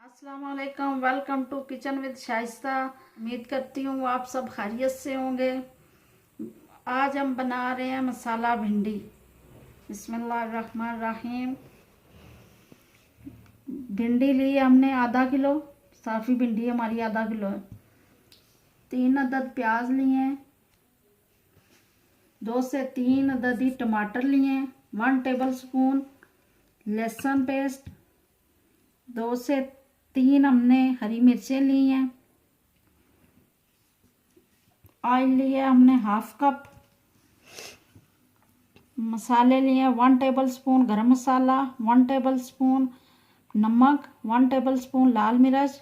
अस्सलाम वालेकुम। Welcome to kitchen with Shaista. उम्मीद करती हूँ आप सब खैरियत से होंगे। आज हम बना रहे हैं मसाला भिंडी। बिस्मिल्लाहिर्रहमानिर्रहीम। भिंडी ली हमने आधा किलो, साफ़ी भिंडी हमारी आधा किलो है। 3 अदद प्याज लिए हैं, 2 से 3 अदद ही टमाटर लिए हैं, 1 टेबल स्पून लहसुन पेस्ट, 2 से 3 हमने हरी मिर्चें ली हैं। ऑयल लिए हमने हाफ कप। मसाले लिए 1 टेबल स्पून गरम मसाला, 1 टेबल स्पून नमक, 1 टेबल स्पून लाल मिर्च,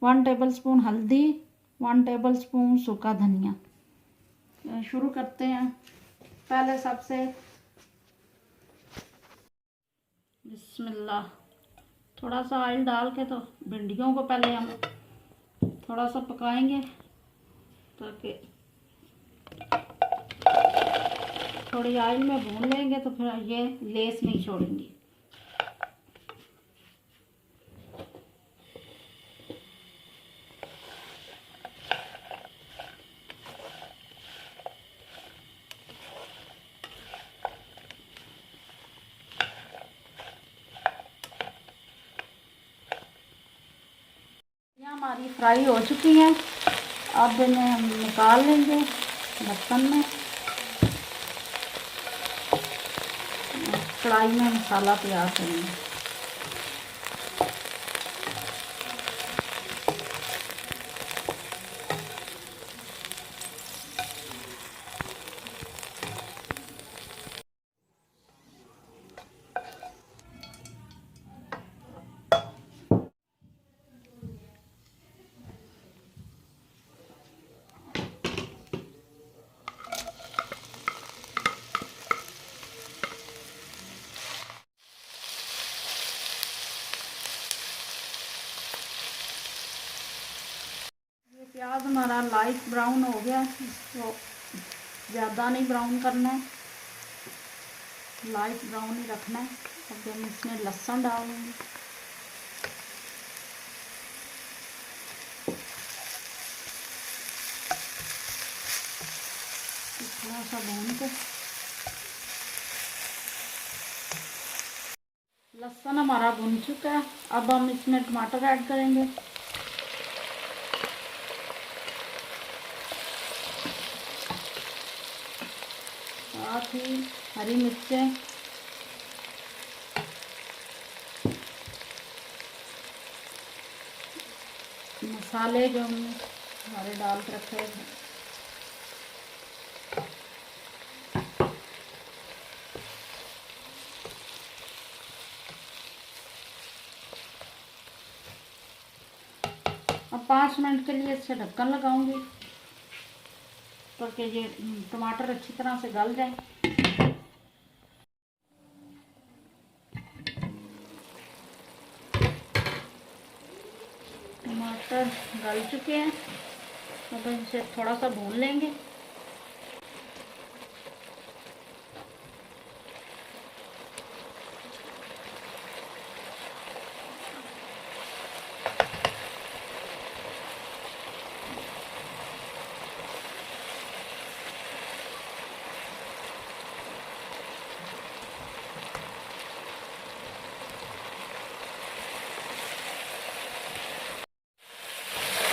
1 टेबल स्पून हल्दी, 1 टेबल स्पून सूखा धनिया। शुरू करते हैं। पहले सबसे बिस्मिल्लाह, थोड़ा सा ऑयल डाल के तो भिंडियों को पहले हम थोड़ा सा पकाएंगे ताकि थोड़ी ऑयल में भून लेंगे तो फिर ये लेस नहीं छोड़ेंगी। हमारी फ्राई हो चुकी हैं। अब इन्हें हम निकाल लेंगे बर्तन में। कढ़ाई में मसाला तैयार करेंगे। प्याज हमारा लाइट ब्राउन हो गया, इसको ज़्यादा नहीं ब्राउन करना है, लाइट ब्राउन ही रखना है। अब हम इसमें लहसुन डालेंगे। थोड़ा सा भून के लहसुन हमारा भुन चुका है। अब हम इसमें टमाटर ऐड करेंगे। साथ ही हरी मिर्चें, मसाले जो हमने सारे डाल के रखे हैं। अब 5 मिनट के लिए इससे ढक्कन लगाऊंगी ताकि ये टमाटर अच्छी तरह से गल जाए। टमाटर गल चुके हैं। अब इसे थोड़ा सा भून लेंगे।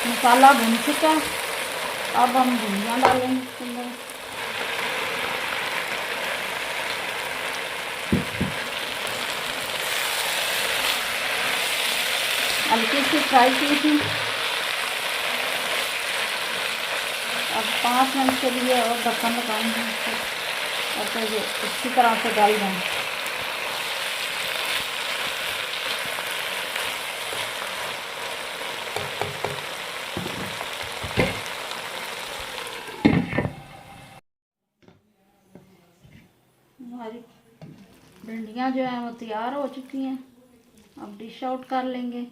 मसाला भुन चुका है। अब हम धनिया डालेंगे इसमें। हल्की सी फ्राई की थी। अब 5 मिनट के लिए और ढक्कन लगाएंगे और तो ये अच्छी तरह से गल जाए। हमारी भिंडियाँ जो हैं वो तैयार हो चुकी हैं। अब डिश आउट कर लेंगे। ये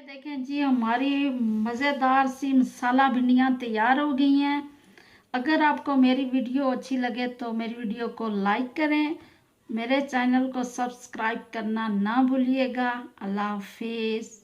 देखें जी, हमारी मज़ेदार सी मसाला भिंडियाँ तैयार हो गई हैं। अगर आपको मेरी वीडियो अच्छी लगे तो मेरी वीडियो को लाइक करें, मेरे चैनल को सब्सक्राइब करना ना भूलिएगा। अल्लाह हाफिज़।